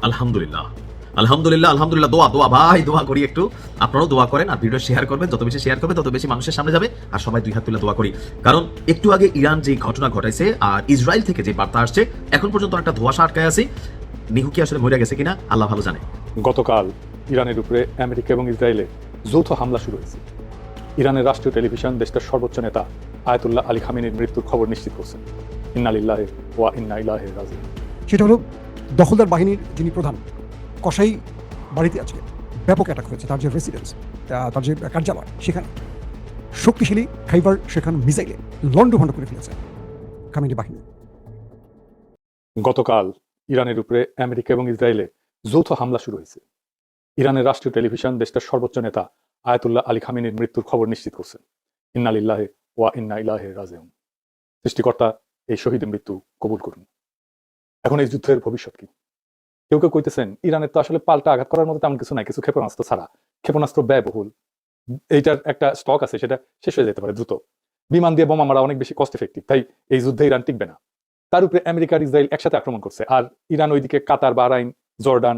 আলহামদুলিল্লাহ আলহামদুলিল্লাহ আলহামদুলিল্লাহ। দোয়া দোয়া ভাই, দোয়া করি একটু। আপনারাও দোয়া করেন আর ভিডিও শেয়ার করবেন। যত বেশি শেয়ার করবেন তত বেশি মানুষের সামনে যাবে। আর সবাই দুই হাত তুলে দোয়া করি, কারণ একটু আগে ইরান যে ঘটনা ঘটাইছে আর ইসরায়েল থেকে যে বার্তা আসছে, এখন পর্যন্ত একটা ধোঁয়াশা আটকায় আছে। নিহু কি আসলে মরে গেছে কিনা আল্লাহ ভালো জানে। গতকাল ইরানের উপরে আমেরিকা এবং ইসরায়েলে যৌথ হামলা শুরু হয়েছে। ইরানের রাষ্ট্রীয় টেলিভিশন দেশটার সর্বোচ্চ নেতা আয়াতুল্লাহ আলী খামেনির মৃত্যুর খবর নিশ্চিত করছেন। ইন্না লিল্লাহি ওয়া ইন্না ইলাইহি রাজিউন। সেটা হলো দখলদার বাহিনীর যিনি প্রধান কসাই বাড়িতে আজকে ব্যাপক অ্যাটাক হয়েছে। তার যে রেসিডেন্স, তার যে কার্যালয়, সেখানে শক্তিশালী খাইবার সেখানে মিসাইলে লন্ডভন্ড করে ফেলেছে খামেনি বাহিনী। গতকাল ইরানের উপরে আমেরিকা এবং ইসরায়েলে যৌথ হামলা শুরু হয়েছে। ইরানের রাষ্ট্রীয় টেলিভিশন দেশটার সর্বোচ্চ নেতা আয়াতুল্লাহ আলী খামেনির মৃত্যুর খবর নিশ্চিত করছেন। ইন্না লিল্লাহি ওয়া ইন্না ইলাইহি রাজিউন। সৃষ্টিকর্তা এই শহীদের মৃত্যু কবুল করুন। এখন এই যুদ্ধের ভবিষ্যৎ কি? কেউ কেউ কইতেছেন ইরানের তো আসলে পাল্টা আঘাত করার মতো তেমন কিছু নাই, কিছু ক্ষেপণাস্ত্র ছাড়া। ক্ষেপণাস্ত্র ব্যয়বহুল, এইটার একটা স্টক আছে, সেটা শেষ হয়ে যেতে পারে দ্রুত। বিমান দিয়ে বোমা মারা অনেক বেশি কস্ট এফেক্টিভ, তাই এই যুদ্ধে ইরান টিকবে না। তার উপরে আমেরিকা আর ইসরায়েল একসাথে আক্রমণ করছে, আর ইরান ওইদিকে কাতার, বাহরাইন, জর্ডান,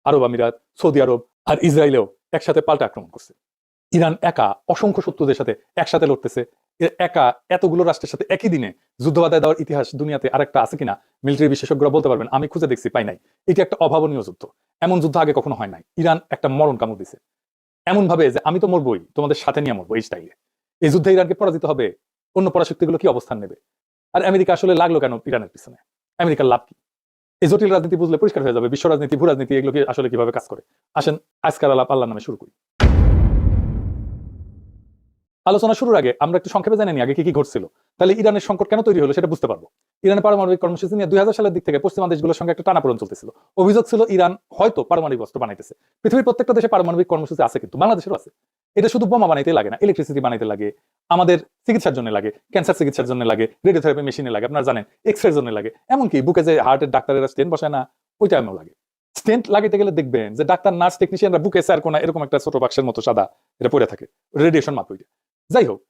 আরব আমিরাত, সৌদি আরব আর ইসরায়েলেও একসাথে পাল্টা আক্রমণ করছে। ইরান একা অসংখ্য শত্রুদের সাথে একসাথে লড়তেছে। একা এতগুলো রাষ্ট্রের সাথে একই দিনে যুদ্ধ বাধায় দেওয়ার ইতিহাস দুনিয়াতে আরেকটা আছে কিনা মিলিটারি বিশেষজ্ঞরা বলতে পারবেন, আমি খুঁজে দেখছি, পাই নাই। এটি একটা অভাবনীয় যুদ্ধ, এমন যুদ্ধ আগে কখনো হয় নাই। ইরান একটা মরণ কামড় দিছে, এমন ভাবে যে আমি তো মরবই, তোমাদের সাথে নিয়ে মরবো, এই স্টাইলে। এই যুদ্ধে ইরানকে পরাজিত হবে, অন্য পরাশক্তিগুলো কি অবস্থান নেবে? আর আমেরিকা আসলে লাগলো কেন ইরানের পিছনে? আমেরিকার লাভ কি? এই জটিল রাজনীতি বুঝলে পরিষ্কার হয়ে যাবে বিশ্ব রাজনীতি, ভূ রাজনীতি এগুলো কি আসলে কিভাবে কাজ করে। আসেন আজকাল আলাপ আল্লাহর নামে শুরু করি। আলোচনা শুরুর আগে আমরা একটু সংক্ষেপে জেনে নিই আগে কি কি ঘটছিল, তাহলে ইরানের সংকট কেন তৈরি হলো সেটা বুঝতে পারবো। ইরানের পারমাণবিক কর্মসূচি নিয়ে 2000 সালের দিক থেকে পশ্চিমা দেশগুলোর সঙ্গে একটা টানাপোড়েন চলতেছিল। অভিযোগ ছিল ইরান হয়তো পারমাণবিক অস্ত্র বানাইতেছে। পৃথিবীর প্রত্যেকটা দেশে পারমাণবিক কর্মসূচি আছে, কিন্তু বাংলাদেশেরও আছে। এটা শুধু বোমা বানাইতে লাগে না, ইলেকট্রিসিটি বানাইতে লাগে, আমাদের চিকিৎসার জন্য লাগে, ক্যান্সার চিকিৎসার জন্য লাগে, রেডিওথেরাপি মেশিনে লাগে, আপনারা জানেন, এক্সরের জন্য লাগে, এমনকি বুকে যে হার্টের ডাক্তারেরা স্টেন্ট বসায় না, ওই টাইমেও লাগে। স্টেন্ট লাগাইতে গেলে দেখবেন যে ডাক্তার, নার্স, টেকনিশিয়ানরা বুকে স্যার কোনা এরকম একটা ছোট বাক্সের মতো সাদা এটা পড়ে থাকে, রেডিয়েশন মাপ। যাই হোক,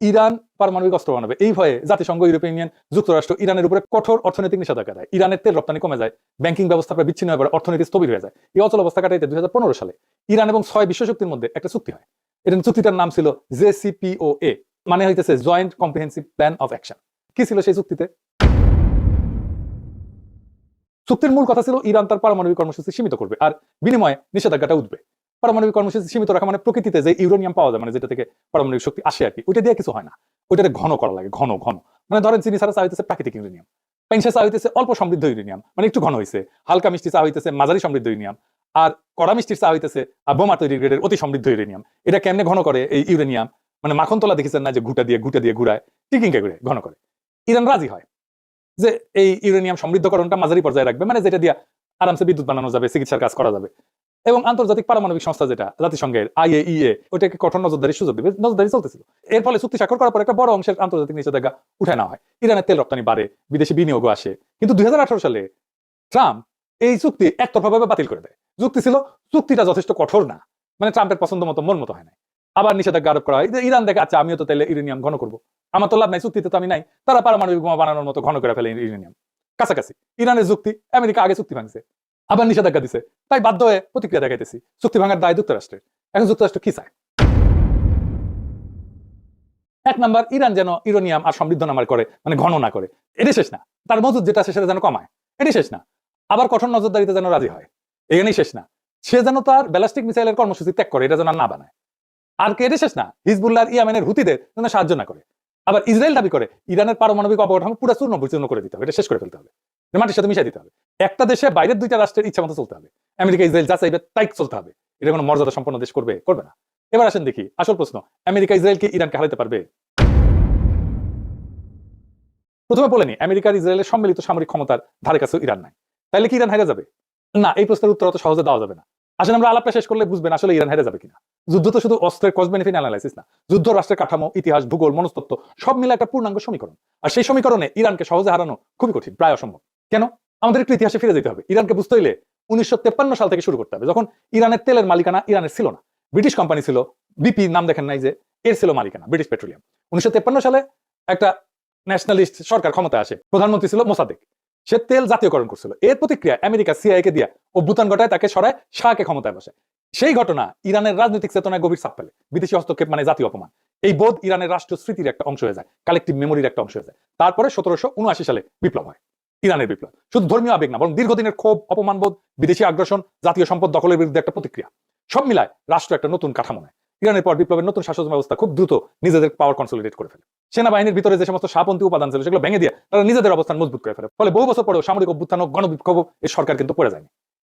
ইরান পারমাণবিক অস্ত্র বানাবে এই ভয়ে জাতিসংঘ, ইউরোপিয়ান ইউনিয়ন, যুক্তরাষ্ট্র ইরানের উপরে কঠোর অর্থনৈতিক নিষেধাজ্ঞা দেয়। ইরানের তেল রপ্তানি কমে যায়, ব্যাংকিং ব্যবস্থা প্রায় বিচ্ছিন্ন হয়ে অর্থনীতি স্থবির হয়ে যায়। এই অচল অবস্থা কাটাইতে 2015 সালে ইরান এবং 6 বিশ্বশক্তির মধ্যে একটা চুক্তি হয়। এটা চুক্তিটার নাম ছিল JCPOA, মানে হইতেছে joint comprehensive plan of action. কি ছিল সেই চুক্তিতে? চুক্তির মূল কথা ছিল ইরান তার পারমাণবিক কর্মসূচি সীমিত করবে আর বিনিময়ে নিষেধাজ্ঞাটা উঠবে। পারমাণবিক কর্মসূচি সীমিত রাখা মানে প্রকৃতিতে যে ইউরেনিয়াম পাওয়া যায়, মানে যেটা থেকে পারমাণবিক শক্তি আসে আর কি, ওইটা দিয়ে কিছু হয় না। ওইটাতে ঘন করা লাগে, ঘন ঘন। মানে ধরেন চিনি ছাড়া চা হইতেছে প্রাকৃতিক ইউরেনিয়াম, পাইনসা চা হইতেছে অল্প সমৃদ্ধ ইউরেনিয়াম, মানে একটু ঘন হয়েছে। হালকা মিষ্টি চা হইতেছে মাঝারি সমৃদ্ধ ইউরেনিয়াম, আর কড়া মিষ্টির চা হইতেছে আর বোমা তৈরি গ্রেডের অতি সমৃদ্ধ ইউরেনিয়াম। এটা কেমনে ঘন করে এই ইউরেনিয়াম? মানে মাখন তোলা দেখেছেন না, যে ঘুটা দিয়ে ঘুরায়, টিকিংকে ঘুরে ঘন করে। ইরান রাজি হয় যে এই ইউরেনিয়াম সমৃদ্ধকরণটা মাঝারি পর্যায়ে রাখবে, মানে যেটা দিয়ে আরামসে বিদ্যুৎ বানানো যাবে, চিকিৎসার কাজ করা যাবে। এবং আন্তর্জাতিক পারমাণবিক সংস্থা যেটা জাতিসংঘের IAEA, ওটাকে কঠোর নজরদারি সুযোগ দেবে। নজরদারি চলতেছিল। এর ফলে চুক্তি স্বাক্ষর করার পর একটা বড় অংশের আন্তর্জাতিক নিষেধাজ্ঞা উঠে নেওয়া হয়। ইরানের তেল রপ্তানি বাড়ে, বিদেশি বিনিয়োগও আসে। কিন্তু 2018 সালে ট্রাম্প এই চুক্তি একতরফাভাবে বাতিল করে দেয়। যুক্তি ছিল চুক্তিটা যথেষ্ট কঠোর না, মানে ট্রাম্পের পছন্দ মতো মন মতো হয় না। আবার নিষেধাজ্ঞা আরোপ করা হয়। ইরান দেখে আচ্ছা আমিও তো তাহলে ইউরেনিয়াম ঘন করবো, আমার তো লাভ নাই, চুক্তিতে তো আমি নাই। তারা পারমাণবিক বোমা বানানোর মতো ঘন করে ফেলে ইউরেনিয়াম। কাছাকাছি ইরানের যুক্তি, আমেরিকা আগে চুক্তি ভাঙছে, আবার নিষেধাজ্ঞা দিছে, তাই বাধ্য হয়ে প্রতিক্রিয়া দেখাইতেছি। চুক্তি ভাঙার দায় যুক্তরাষ্ট্রের। এখন যুক্তরাষ্ট্র কি চায়? এক নাম্বার, ইরান যেন ইউরেনিয়াম আর সমৃদ্ধ নামার করে, মানে ঘন না করে। এটি শেষ না, তার মজুদ যেটা আছে সেটা যেন কমায়, এটি শেষ না। আবার কঠোর নজরদারিতে যেন রাজি হয়, এখানেই শেষ না। সে যেন তার ব্যালিস্টিক মিসাইলের কর্মসূচি ত্যাগ করে, এটা যেন না বানায়। আর কে এটি শেষ না, হিজবুল্লাহ ইয়ামেনের হুতিদের যেন সাহায্য না করে। আবার ইসরায়েল দাবি করে ইরানের পারমাণবিক অবকাঠামো পুরো চূর্ণ বিচূর্ণ করে দিতে হবে, এটা শেষ করে ফেলতে হবে, মাটির সাথে মিশাই দিতে হবে। একটা দেশে বাইরের দুইটা রাষ্ট্রের ইচ্ছা মতো চলতে হবে, আমেরিকা ইসরায়েল যা চাইবে তাই চলতে হবে। এটা কোনো মর্যাদা সম্পন্ন দেশ করবে? করবে না। এবার আসেন দেখি আসল প্রশ্ন, আমেরিকা ইসরায়েলকে ইরানকে হারাতে পারবে? প্রথমে বলে নি, আমেরিকার ইসরায়েলের সম্মিলিত সামরিক ক্ষমতার ধারে কাছেও ইরান নাই। তাইলে কি ইরান হেরে যাবে? না, এই প্রশ্নের উত্তর অত সহজে দেওয়া যাবে না। আসলে আমরা আলাপটা শেষ করলে বুঝবেন আসলে ইরান হেরে যাবে কিনা। যুদ্ধ তো শুধু অস্ত্রের কস্ট বেনিফিট অ্যানালাইসিস না, যুদ্ধ রাষ্ট্রের কাঠামো, ইতিহাস, ভূগোল, মনস্তত্ত্ব সব মিলে একটা পূর্ণাঙ্গ সমীকরণ। আর সেই সমীকরণে ইরানকে সহজে হারানো খুবই কঠিন, প্রায় অসম্ভব। কেন? আমাদের একটু ইতিহাসে ফিরে যেতে হবে। ইরানকে বুঝতে হইলে 1953 সাল থেকে শুরু করতে হবে, যখন ইরানের তেলের মালিকানা ইরানের ছিল না, ব্রিটিশ কোম্পানি ছিল। BP নাম দেখেন নাই যে, এর ছিল মালিকানা ব্রিটিশ পেট্রোলিয়াম। 1953 সালে একটা ন্যাশনালিস্ট সরকার ক্ষমতায় আসে, প্রধানমন্ত্রী ছিল মোসাদ্দেক। সে তেল জাতীয়করণ করছিল। এর প্রতিক্রিয়া আমেরিকা সিআইএ কে দিয়া অভ্যুত্থান ঘটায়, তাকে সরায়, শাহকে ক্ষমতায় বসায়। সেই ঘটনা ইরানের রাজনৈতিক চেতনায় গভীর ছাপ ফেলে। বিদেশি হস্তক্ষেপ মানে জাতীয় অপমান। এই বোধ ইরানের রাষ্ট্রীয় স্মৃতির একটা অংশ হয়ে যায়, কালেকটিভ মেমোরির একটা অংশ হয়ে যায়। তারপরে 1779 সালে বিপ্লব হয়, ইরানের বিপ্লব। শুধু ধর্মীয় আবেগ না, বরং দীর্ঘদিনের ক্ষোভ, অপমানবোধ, বিদেশি আগ্রাসন, জাতীয় সম্পদ দখলের বিরুদ্ধে একটা প্রতিক্রিয়া, সব মিলায় রাষ্ট্র একটা নতুন কাঠামো নেয়। ইরানের পর বিপ্লবের নতুন শাসন ব্যবস্থা খুব দ্রুত নিজেদের পাওয়ার কনসলিডেট করে ফেলে। সেনাবাহিনীর ভিতরে যে সমস্ত শাহপন্থী উপাদান ছিল সেগুলো ভেঙে দিয়ে তারা নিজেদের অবস্থান মজবুত করে ফেলে। ফলে বহু বছর পরেও সামরিক অভ্যুত্থান ও গণবিক্ষোভ এই সরকার কিন্তু পড়ে যায়নি।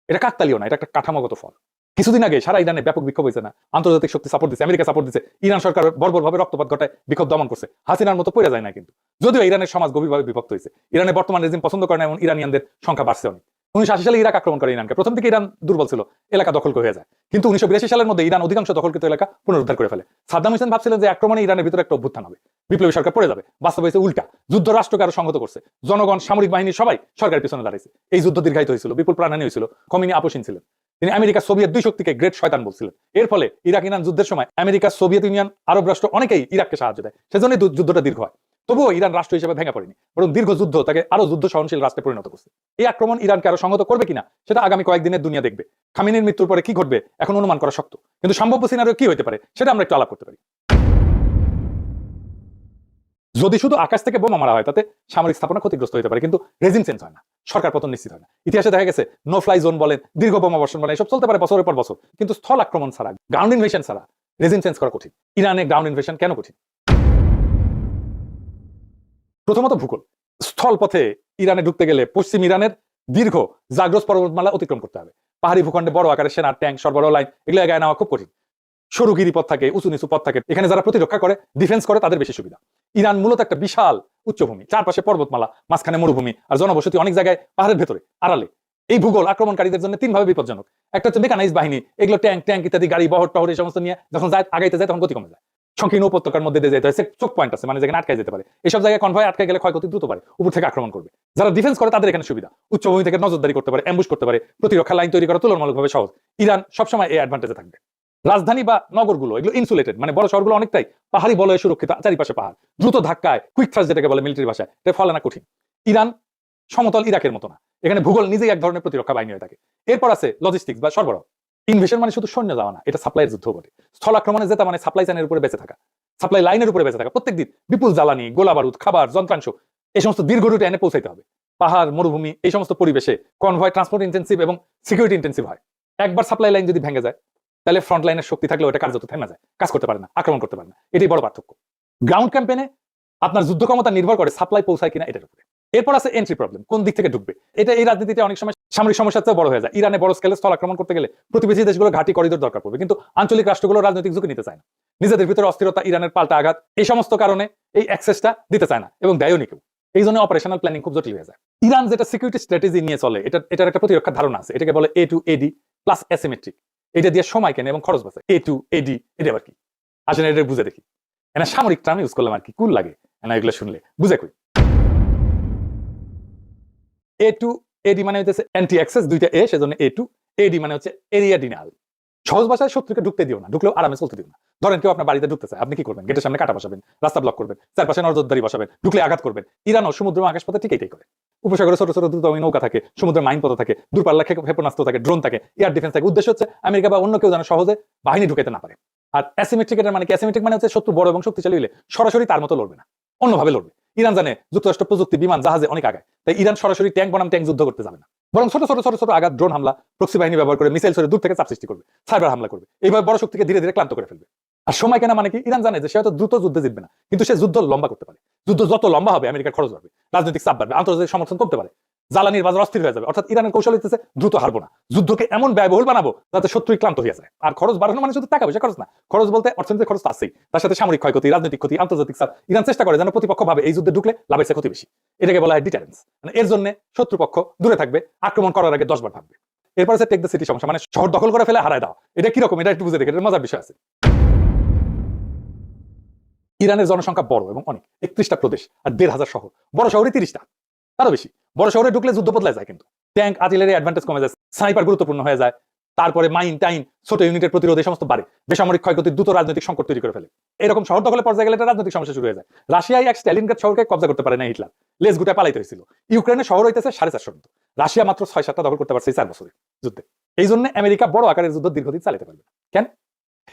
এটা কাকতালীয় না, এটা একটা কাঠামোগত ফল। কিছুদিন আগে সারা ইরানে ব্যাপক বিক্ষোভ হয়েছে না? আন্তর্জাতিক শক্তি সাপোর্ট দিচ্ছে, আমেরিকা সাপোর্ট দিচ্ছে, ইরান সরকার বর্বরভাবে রক্তপাত ঘটায় বিক্ষোভ দমন করছে, হাসিনার মতো পড়ে যায় না কিন্তু। যদিও ইরানের সমাজ গভীরভাবে বিভক্ত হয়েছে, ইরানের বর্তমান রেজিম পছন্দ করে না এবং ইরানিয়ানদের সংখ্যা বাড়ছে অনেক। 1980 সালে ইরাক আক্রমণ করে ইরানকে। প্রথম থেকে ইরান দুর্বল ছিল, এলাকা দখল হয়ে যায়, কিন্তু 1982 সালের মধ্যে ইরান অধিকাংশ দখলকৃত এলাকা পুনরুদ্ধার করে ফেলে। সাদ্দাম হোসেন ভাবছিলেন যে আক্রমণে ইরানের ভিতরে একটা অভ্যুত্থান হবে, বিপ্লবী সরকার পড়ে যাবে। বাস্তব হয়েছে উল্টা, যুদ্ধ রাষ্ট্রকে আরো সংহত করছে, জনগণ, সামরিক বাহিনী সবাই সরকারের পিছনে দাঁড়িয়েছে। এই যুদ্ধ দীর্ঘায়িত হয়েছিল, বিপুল প্রাণহানি হয়েছিল। খোমেনি আপোষহীন ছিলেন, তিনি আমেরিকা সোভিয়েত দুই শক্তিকে গ্রেট শয়তান বলছিলেন। এর ফলে ইরাক ইরান যুদ্ধের সময় আমেরিকা, সোভিয়েত ইউনিয়ন, আরব রাষ্ট্র অনেকেই ইরাককে সাহায্য দেয়, সেজন্য যুদ্ধটা দীর্ঘ হয়। তবুও ইরান রাষ্ট্র হিসেবে ভেঙে পড়েনি, বরং দীর্ঘ যুদ্ধ তাকে আরো যুদ্ধ সহনশীল রাষ্ট্রে পরিণত করছে। এই আক্রমণ ইরানকে আরো সংহত করবে কিনা সেটা আগামী কয়েকদিনের দুনিয়া দেখবে। খামেনির মৃত্যুর পরে কি ঘটবে এখন অনুমান করা শক্ত, কিন্তু সম্ভাব্য সিনারিও কি হতে পারে সেটা আমরা একটু আলাপ করতে পারি। যদি শুধু আকাশ থেকে বোমা মারা হয় তাতে সামরিক স্থাপনা ক্ষতিগ্রস্ত হতে পারে, কিন্তু রেজিম চেঞ্জ হয় না, সরকার পতন নিশ্চিত হয় না। ইতিহাসে দেখা গেছে নো ফ্লাই জোন বলেন, দীর্ঘ বোমা বর্ষণ বলেন, এসব চলতে পারে বছরের পর বছর, কিন্তু স্থল আক্রমণ ছাড়া, গ্রাউন্ড ইনভেশন ছাড়া রেজিম চেঞ্জ করা কঠিন। ইরানে গ্রাউন্ড ইনভেশন কেন কঠিন? প্রথমত ভূগোল। স্থল পথে ইরানে ঢুকতে গেলে পশ্চিম ইরানের দীর্ঘ জাগ্রস পর্বতমালা অতিক্রম করতে হবে। পাহাড়ি ভূখণ্ডে বড় আকারের সেনা, ট্যাঙ্ক, সরবরাহ লাইন এগুলো গায়ে নেওয়া খুব কঠিন। সরু গিরিপথ থাকে, উঁচু নিচু পথ থাকে, এখানে যারা প্রতিরক্ষা করে, ডিফেন্স করে, তাদের বেশি সুবিধা। ইরান মূলত একটা বিশাল উচ্চভূমি, চারপাশে পর্বতমালা, মাঝখানে মরুভূমি, আর জনবসতি অনেক জায়গায় পাহাড়ের ভেতরে আড়ালে। এই ভূগোল আক্রমণকারীদের জন্য তিনভাবে বিপজ্জনক। একটা হচ্ছে মেকানাইজ বাহিনী, এগুলো ট্যাঙ্ক ইত্যাদি গাড়ি, বহর টহর এই সমস্ত নিয়ে যখন আগাইতে যায় তখন গতি কমে যায়। সংকীর্ণ উপত্যকার মধ্যে দিয়ে যেতে হয়, চোখ পয়েন্ট আছে, মানে যেখানে আটকে যেতে পারে। এইসব জায়গায় কনভয় আটকে গেলে ক্ষয়ক্ষতি দ্রুত পারে, উপর থেকে আক্রমণ করবে। যারা ডিফেন্স করে তাদের এখানে সুবিধা, উচ্চভূমি থেকে নজরদারি করতে পারে, অ্যাম্বুশ করতে পারে, প্রতিরক্ষা লাইন তৈরি করা তুলনামূলকভাবে সহজ। ইরান সবসময় এই অ্যাডভান্টেজে থাকবে। রাজধানী বা নগরগুলো এগুলো ইনসুলেটেড, মানে বড় শহরগুলো অনেকটাই পাহাড়ি বলয়ে সুরক্ষিত, চারিপাশে পাহাড়, দ্রুত ধাক্কায় কুইক থ্রাস্ট যেটাকে বলে মিলিটারি ভাষায়, এটা ফলে না কঠিন। ইরান সমতল ইরাকের মতো না, এখানে ভূগোল নিজেই এক ধরনের প্রতিরক্ষা বাহিনী হয়ে থাকে। এরপর আছে লজিস্টিক্স বা সরবরাহ। ইনভেশন মানে শুধু সৈন্য যাওয়া না, এটা সাপ্লাইয়ের যুদ্ধ বটে। স্থল আক্রমণে যেটা মানে সাপ্লাই চেইনের উপরে বেঁচে থাকা, সাপ্লাই লাইনের উপরে বেঁচে থাকা। প্রত্যেকদিন বিপুল জ্বালানি, গোলা বারুদ, খাবার, যন্ত্রাংশ এই সমস্ত দীর্ঘ রুটে এনে পৌঁছাইতে হবে। পাহাড়, মরুভূমি এই সমস্ত পরিবেশে কনভয় ট্রান্সপোর্ট ইন্টেন্সিভ এবং সিকিউরিটি ইন্টেন্সিভ হয়। একবার সাপ্লাই লাইন যদি ভেঙে যায় তাহলে ফ্রন্ট লাইনের শক্তি থাকলেও এটা কার্যত থেমে যায়, কাজ করতে পারে না, আক্রমণ করতে পারে না। এটাই বড় পার্থক্য। গ্রাউন্ড ক্যাম্পেনে আপনার যুদ্ধ ক্ষমতা নির্ভর করে সাপ্লাই পৌঁছায় কিনা এটার উপরে। এরপর আছে এন্ট্রি প্রবলেম, কোন দিক থেকে ঢুকবে। এটা এই রাজনীতিতে অনেক সময় সামরিক সমস্যার চেয়ে বড় হয়ে যায়। ইরানে বড় স্কেলে স্থল আক্রমণ করতে গেলে প্রতিবেশী দেশগুলো ঘাটি করিডোর দরকার পড়বে, কিন্তু আঞ্চলিক রাষ্ট্রগুলো রাজনৈতিক ঝুঁকি নিতে চায় না। নিজেদের ভিতরে অস্থিরতা, ইরানের পাল্টা আঘাত, এই সমস্ত কারণে এই অ্যাক্সেসটা দিতে চায় না এবং দেয়ও নি কেউ। এই জন্য অপারেশনাল প্ল্যানিং খুব জটিল হয়ে যায়। ইরান যেটা সিকিউরিটি স্ট্র্যাটেজি নিয়ে চলে, এটার একটা প্রতিরক্ষার ধারণা আছে, এটাকে বলে A2AD প্লাস অ্যাসিমেট্রিক। এটা দিয়ে সময় কেনে এবং খরচ বাঁচে। A2AD এটা আবার কি আসলে এটা বুঝে দেখি, এনা সামরিক টার্ম ইউজ করলাম আর কি, কুল লাগে না এগুলো শুনলে, বুঝে কই। A2AD মানে হচ্ছে অ্যান্টি অ্যাক্সেস, দুইটা এ, সেজন্য A2AD মানে হচ্ছে এরিয়া ডিনাল। সহজ ভাষায় শত্রুকে ঢুকতে দিও না, ঢুকলেও আরামে চলতে দিও না। ধরেন কেউ আপনার বাড়িতে ঢুকতে চায়, আপনি কি করবেন? গেটের সামনে কাটা বসাবেন, রাস্তা ব্লক করবেন, চারপাশে নজরদারি বসাবেন, ঢুকলে আঘাত করবেন। ইরানও সমুদ্র আকাশপথে ঠিক এটাই করে। উপসাগরে ছোট ছোট দ্রুতগামী নৌকা থাকে, সমুদ্রের মাইন পথ থাকে, দূরপাল্লা ক্ষেপণাস্ত্র থাকে, ড্রোন থাকে, এয়ার ডিফেন্স থাকে। উদ্দেশ্য হচ্ছে আমেরিকা বা অন্য কেউ যেন সহজে বাহিনী ঢুকাতে না পারে। আর অ্যাসিমেট্রিক এর মানে কি? অ্যাসিমেট্রিক মানে হচ্ছে শত্রু বড় এবং শক্তিশালী হলে সরাসরি তার মতো লড়বে না, অন্যভাবে লড়বে। ইরান জানে যুক্তরাষ্ট্র প্রযুক্তি, বিমান, জাহাজে অনেক আগায়, তাই ইরান সরাসরি ট্যাঙ্ক বনাম ট্যাঙ্ক যুদ্ধ করতে যাবে না, বরং ছোট ছোট ছোট ছোট আঘাত, ড্রোন হামলা, প্রক্সি বাহিনী ব্যবহার করে মিসাইল ছড়ে দূর থেকে চাপ সৃষ্টি করবে, সাইবার হামলা করবে। এইভাবে বড় শক্তিকে ধীরে ধীরে ক্লান্ত করে ফেলবে। আর সময় কেনা মানে কি? ইরান জানে যে সে হয়তো দ্রুত যুদ্ধে জিতবে না, কিন্তু সে যুদ্ধ লম্বা করতে পারে। যুদ্ধ যত লম্বা হবে আমেরিকার খরচ বাড়বে, রাজনৈতিক চাপ বাড়বে, আন্তর্জাতিক সমর্থন কমতে পারে, জ্বালানির বাজার অস্থির হয়ে যাবে। অর্থাৎ ইরানের কৌশল হচ্ছে দ্রুত হারবো না, যুদ্ধকে এমন ব্যয়বহুল বানাবো যাতে শত্রুই ক্লান্ত হয়ে যায়। আর খরচ বাড়ানো মানে শুধু টাকা পয়সা খরচ না, খরচ বলতে অর্থনৈতিক খরচ তো আছেই, তার সাথে সামরিক ক্ষয়ক্ষতি, রাজনৈতিক ক্ষতি, আন্তর্জাতিক চাপ। ইরান চেষ্টা করে যেন প্রতিপক্ষ ভাবে এই যুদ্ধে ঢুকলে লাভের চেয়ে ক্ষতি বেশি। এটাকে বলা হয় ডিটারেন্স। মানে এর জন্য শত্রুপক্ষ দূরে থাকবে, আক্রমণ করার আগে 10 বার ভাববে। এরপর আছে টেক দ্য সিটি সমস্যা, মানে শহর দখল করে ফেলে হারায় দাও। এটা কিরকম এটা একটু বুঝে দেখে, এটা মজার বিষয় আছে। ইরানের জনসংখ্যা বড় এবং অনেক, 31টা প্রদেশ আর 1,500 শহর। বড় শহরে 30টা, তারও বেশি। বড় শহরে ঢুকলে যুদ্ধ বদলায় যায়, কিন্তু ট্যাঙ্ক, আর্টিলারি অ্যাডভান্টেজ কমে যায়, স্নাইপার গুরুত্বপূর্ণ হয়ে যায়, তারপরে মাইন টাইন ছোট ইউনিটের প্রতিরোধ এই সমস্ত বাড়ে, বেসামরিক ক্ষয়ক্ষতি দ্রুত রাজনৈতিক সংকট তৈরি করে ফেলে। এরকম শহর দখলের পর্যায়ে গেলে একটা রাজনৈতিক সমস্যা শুরু হয়ে যায়। রাশিয়ায় এক স্ট্যালিনগ্রাড শহরকে কব্জা করতে পারে না হিটলার, লেজ গুটা পালাইতে হয়েছিল। ইউক্রেনের শহর হইতেছে 450 মতো, রাশিয়া মাত্র 6-7টা দখল করতে পারছে এই 4 বছরে যুদ্ধে। এই জন্য আমেরিকা বড় আকারের যুদ্ধ দীর্ঘদিন চালাতে পারবে। কেন?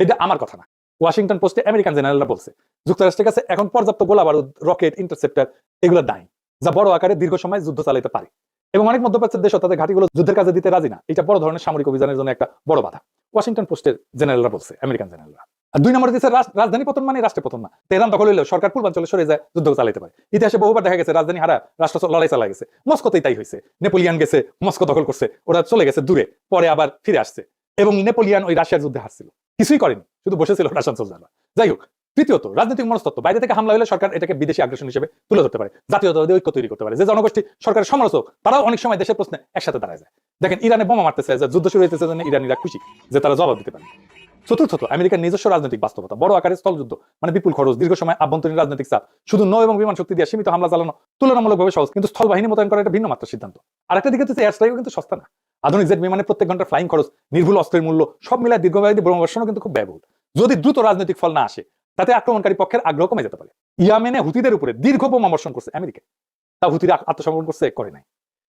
এটা আমার কথা না, ওয়াশিংটন পোস্টে আমেরিকান জেনারেলরা বলছে যুক্তরাষ্ট্রের কাছে এখন পর্যাপ্ত গোলা বারুদ, রকেট, ইন্টারসেপ্টর এগুলো নাই, যা বড় আকারে দীর্ঘ সময় যুদ্ধ চালাতে পারে। এবং অনেক মধ্যপ্রাচ্যের দেশ তাদের ঘাঁটিগুলো যুদ্ধের কাজে দিতে রাজি না। এটা বড় ধরনের সামরিক অভিযানের জন্য একটা বড় বাধা, ওয়াশিংটন পোস্টের জেনারেলরা বলছে, আমেরিকান জেনারেলরা। আর 2 নম্বরে দিচ্ছে রাজধানী পতন মানে রাষ্ট্রের পতন না। তেহরান দখল হইলেও সরকার পূর্বাঞ্চলে সরে যায়, যুদ্ধ চালাতে পারে। ইতিহাসে বহুবার দেখা গেছে রাজধানী হারা রাষ্ট্র লড়াই চালা গেছে। মস্কোতেই তাই হয়েছে, নেপোলিয়ান গেছে মস্কো দখল করছে, ওরা চলে গেছে দূরে, পরে আবার ফিরে আসছে। এবং নেপোলিয়ান ওই রাশিয়ার যুদ্ধে হারছিল, কিছুই করেনি, শুধু বসেছিল রাশিয়ান সোলজাররা। যাই হোক, তৃতীয়ত রাজনৈতিক মনস্তত্ত্ব, বাইরে থেকে হামলা হলে সরকার এটাকে বিদেশি আগ্রাসন হিসেবে তুলে ধরতে পারে, জাতীয়তাবাদী ঐক্য তৈরি করতে পারে। যে জনগোষ্ঠী সরকারের সমালোচক তারাও অনেক সময় দেশের প্রশ্নে একসাথে দাঁড়ায় যায়। দেখেন ইরানে বোমা মারতেছে, যুদ্ধ শুরু হইতেছে, ইরানিরা খুশি যে তারা জবাব দিতে পারে। চতুর্থত আমেরিকার নিজস্ব রাজনৈতিক বাস্তবতা, বড় আকারে স্থলযুদ্ধ মানে বিপুল খরচ, দীর্ঘ সময় আভ্যন্তরীণ রাজনৈতিক চাপ, শুধু নৌ এবং বিমান শক্তি দিয়ে সীমিত হামলা চালানো তুলনামূলকভাবে সহজ, কিন্তু স্থল বাহিনী মোতায়েন করা একটা ভিন্ন মাত্রার সিদ্ধান্ত। আরেকটা দিকে হচ্ছে এয়ার স্ট্রাইকও কিন্তু সস্তা না। আধুনিক জেট বিমানের প্রত্যেক ঘন্টার ফ্লাইং খরচ, নির্ভুল অস্ত্রের মূল্য সব মিলায় দীর্ঘমেয়াদী ব্রহ্মবর্ষণও কিন্তু খুব ব্যয়বহুল। যদি দ্রুত রাজনৈতিক ফল না আসে, তাতে আক্রমণকারী পক্ষের আগ্রহ কমে যেতে পারে। ইয়ামেনে হুতিদের উপরে দীর্ঘ বোমা বর্ষণ করছে আমেরিকা, তা হুতিরা আত্মসমর্পণ করছে, করে নাই।